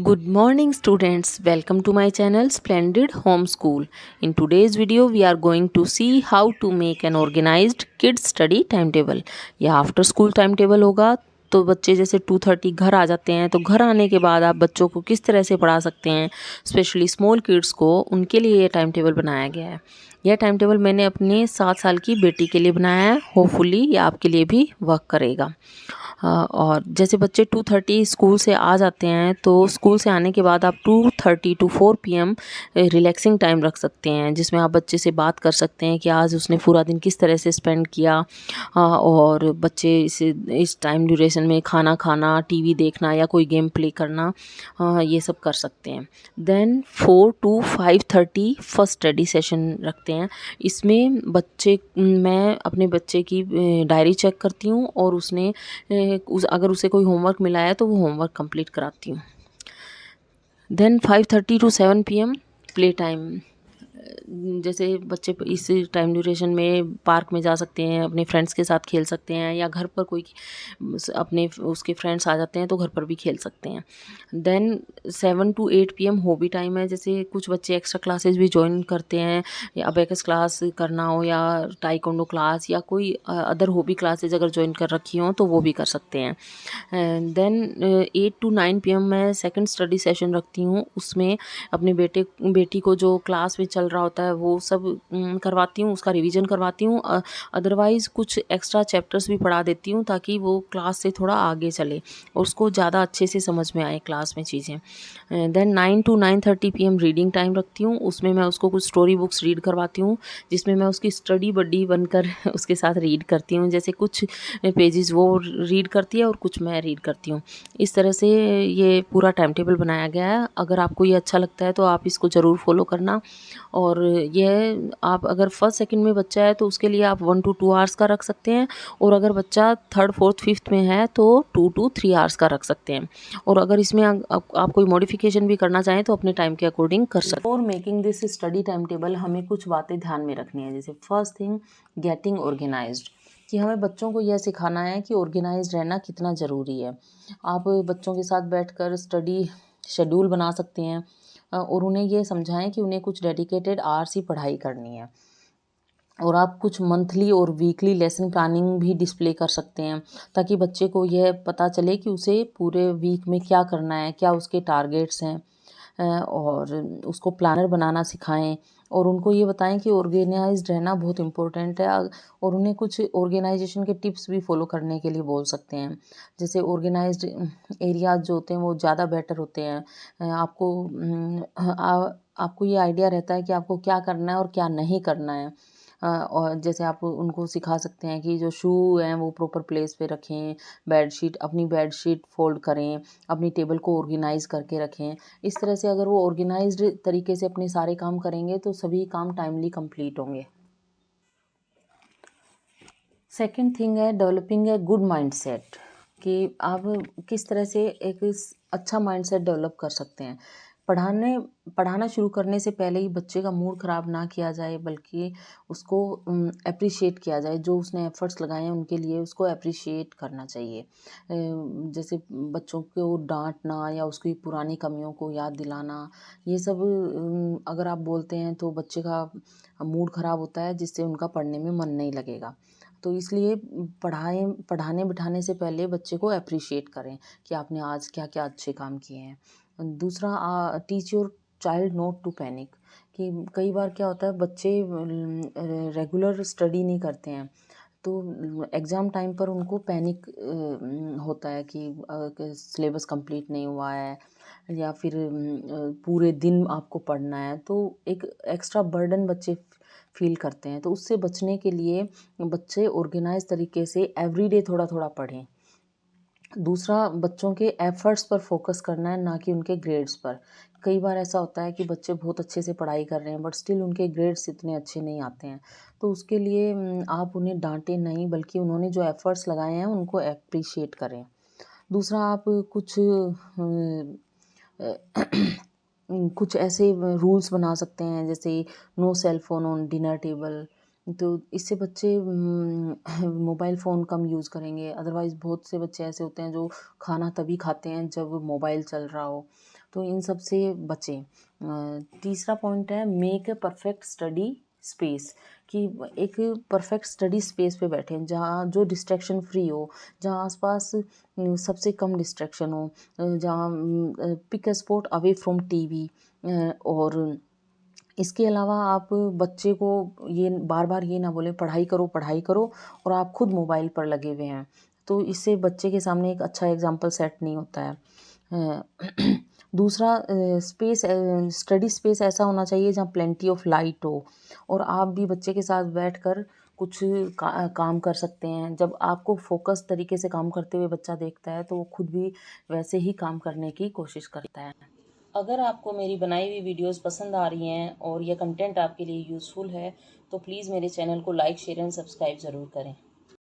Good morning students, welcome to my channel Splendid Homeschool. In today's video we are going to see how to make an organized kids study timetable. यह after school time table होगा। तो बच्चे जैसे 2:30 घर आ जाते हैं तो घर आने के बाद आप बच्चों को किस तरह से पढ़ा सकते हैं, स्पेशली स्मॉल किड्स को, उनके लिए ये टाइम टेबल बनाया गया है। यह टाइम टेबल मैंने अपने 7 साल की बेटी के लिए बनाया है। होपफुली ये आपके लिए भी वर्क करेगा। और जैसे बच्चे 2:30 स्कूल से आ जाते हैं तो स्कूल से आने के बाद आप 2:30 to 4 PM रिलैक्सिंग टाइम रख सकते हैं, जिसमें आप बच्चे से बात कर सकते हैं कि आज उसने पूरा दिन किस तरह से स्पेंड किया। और बच्चे इस टाइम ड्यूरेशन में खाना खाना, टीवी देखना या कोई गेम प्ले करना, ये सब कर सकते हैं। Then 4 to 5:30 first study session रखते हैं। इसमें मैं अपने बच्चे की डायरी चेक करती हूँ और अगर उसे कोई होमवर्क मिला है तो वो होमवर्क कंप्लीट कराती हूँ। Then 5:30 to 7 PM play time. जैसे बच्चे इस टाइम ड्यूरेशन में पार्क में जा सकते हैं, अपने फ्रेंड्स के साथ खेल सकते हैं, या घर पर कोई उसके फ्रेंड्स आ जाते हैं तो घर पर भी खेल सकते हैं। Then 7 to 8 PM hobby time है। जैसे कुछ बच्चे एक्स्ट्रा क्लासेस भी ज्वाइन करते हैं, या अबेकस क्लास करना हो या टाइकोंडो क्लास या कोई अदर हॉबी क्लासेज अगर ज्वाइन कर रखी हों तो वो भी कर सकते हैं। देन 8 to 9 PM मैं सेकंड स्टडी सेशन रखती हूँ। उसमें अपने बेटी को जो क्लास में चल रहा होता है वो सब करवाती हूँ, उसका रिवीजन करवाती हूँ। अदरवाइज़ कुछ एक्स्ट्रा चैप्टर्स भी पढ़ा देती हूँ ताकि वो क्लास से थोड़ा आगे चले और उसको ज़्यादा अच्छे से समझ में आए क्लास में चीज़ें। Then 9 to 9:30 PM reading time रखती हूँ। उसमें मैं उसको कुछ स्टोरी बुक्स रीड करवाती हूँ, जिसमें मैं उसकी स्टडी बड्डी बनकर उसके साथ रीड करती हूँ। जैसे कुछ पेजेस वो रीड करती है और कुछ मैं रीड करती हूँ। इस तरह से ये पूरा टाइम टेबल बनाया गया है। अगर आपको ये अच्छा लगता है तो आप इसको ज़रूर फॉलो करना। और यह आप अगर फर्स्ट सेकंड में बच्चा है तो उसके लिए आप 1 to 2 आवर्स का रख सकते हैं, और अगर बच्चा थर्ड फोर्थ फिफ्थ में है तो 2 to 3 आवर्स का रख सकते हैं। और अगर इसमें आप कोई मॉडिफिकेशन भी करना चाहें तो अपने टाइम के अकॉर्डिंग कर सकते हैं। और making this study time table हमें कुछ बातें ध्यान में रखनी है। जैसे फर्स्ट थिंग, गेटिंग ऑर्गेनाइज्ड, कि हमें बच्चों को यह सिखाना है कि ऑर्गेनाइज रहना कितना ज़रूरी है। आप बच्चों के साथ बैठकर स्टडी शेड्यूल बना सकते हैं और उन्हें ये समझाएं कि उन्हें कुछ डेडिकेटेड आवर्स ही पढ़ाई करनी है। और आप कुछ मंथली और वीकली लेसन प्लानिंग भी डिस्प्ले कर सकते हैं, ताकि बच्चे को यह पता चले कि उसे पूरे वीक में क्या करना है, क्या उसके टारगेट्स हैं। और उसको प्लानर बनाना सिखाएं और उनको ये बताएं कि ऑर्गेनाइज्ड रहना बहुत इम्पोर्टेंट है। और उन्हें कुछ ऑर्गेनाइजेशन के टिप्स भी फॉलो करने के लिए बोल सकते हैं। जैसे ऑर्गेनाइज्ड एरियाज जो होते हैं वो ज़्यादा बेटर होते हैं। आपको ये आइडिया रहता है कि आपको क्या करना है और क्या नहीं करना है। और जैसे आप उनको सिखा सकते हैं कि जो शू हैं वो प्रॉपर प्लेस पे रखें, अपनी बेडशीट फोल्ड करें, अपनी टेबल को ऑर्गेनाइज करके रखें। इस तरह से अगर वो ऑर्गेनाइज्ड तरीके से अपने सारे काम करेंगे तो सभी काम टाइमली कंप्लीट होंगे। सेकंड थिंग है डेवलपिंग ए गुड माइंडसेट, कि आप किस तरह से एक अच्छा माइंडसेट डेवलप कर सकते हैं। पढ़ाना शुरू करने से पहले ही बच्चे का मूड ख़राब ना किया जाए, बल्कि उसको अप्रिशिएट किया जाए। जो उसने एफ़र्ट्स लगाए हैं उनके लिए उसको अप्रिशिएट करना चाहिए। जैसे बच्चों को डांटना या उसकी पुरानी कमियों को याद दिलाना, ये सब अगर आप बोलते हैं तो बच्चे का मूड ख़राब होता है, जिससे उनका पढ़ने में मन नहीं लगेगा। तो इसलिए पढ़ाने बिठाने से पहले बच्चे को अप्रिशिएट करें कि आपने आज क्या क्या अच्छे काम किए हैं। दूसरा, teach your child not to panic, कि कई बार क्या होता है बच्चे रेगुलर स्टडी नहीं करते हैं तो एग्ज़ाम टाइम पर उनको पैनिक होता है कि सिलेबस कंप्लीट नहीं हुआ है, या फिर पूरे दिन आपको पढ़ना है, तो एक एक्स्ट्रा बर्डन बच्चे फील करते हैं। तो उससे बचने के लिए बच्चे ऑर्गेनाइज तरीके से एवरीडे थोड़ा थोड़ा पढ़ें। दूसरा, बच्चों के एफ़र्ट्स पर फोकस करना है, ना कि उनके ग्रेड्स पर। कई बार ऐसा होता है कि बच्चे बहुत अच्छे से पढ़ाई कर रहे हैं बट स्टिल उनके ग्रेड्स इतने अच्छे नहीं आते हैं, तो उसके लिए आप उन्हें डांटें नहीं, बल्कि उन्होंने जो एफ़र्ट्स लगाए हैं उनको एप्रिशिएट करें। दूसरा, आप कुछ ऐसे रूल्स बना सकते हैं, जैसे no cell phone on dinner table. तो इससे बच्चे मोबाइल फ़ोन कम यूज़ करेंगे। अदरवाइज़ बहुत से बच्चे ऐसे होते हैं जो खाना तभी खाते हैं जब मोबाइल चल रहा हो। तो इन सब से बचें। तीसरा पॉइंट है make a perfect study space, कि एक परफेक्ट स्टडी स्पेस पे बैठें जहाँ जो डिस्ट्रैक्शन फ्री हो, जहाँ आसपास सबसे कम डिस्ट्रैक्शन हो, जहाँ pick a spot away from TV. और इसके अलावा आप बच्चे को ये बार बार ये ना बोलें पढ़ाई करो और आप खुद मोबाइल पर लगे हुए हैं, तो इससे बच्चे के सामने एक अच्छा एग्जाम्पल सेट नहीं होता है। दूसरा स्पेस, स्टडी स्पेस ऐसा होना चाहिए जहाँ प्लेंटी ऑफ लाइट हो और आप भी बच्चे के साथ बैठकर कुछ काम कर सकते हैं। जब आपको फोकस तरीके से काम करते हुए बच्चा देखता है तो वो खुद भी वैसे ही काम करने की कोशिश करता है। अगर आपको मेरी बनाई हुई वीडियोस पसंद आ रही हैं और यह कंटेंट आपके लिए यूज़फुल है तो प्लीज़ मेरे चैनल को लाइक शेयर एंड सब्सक्राइब ज़रूर करें।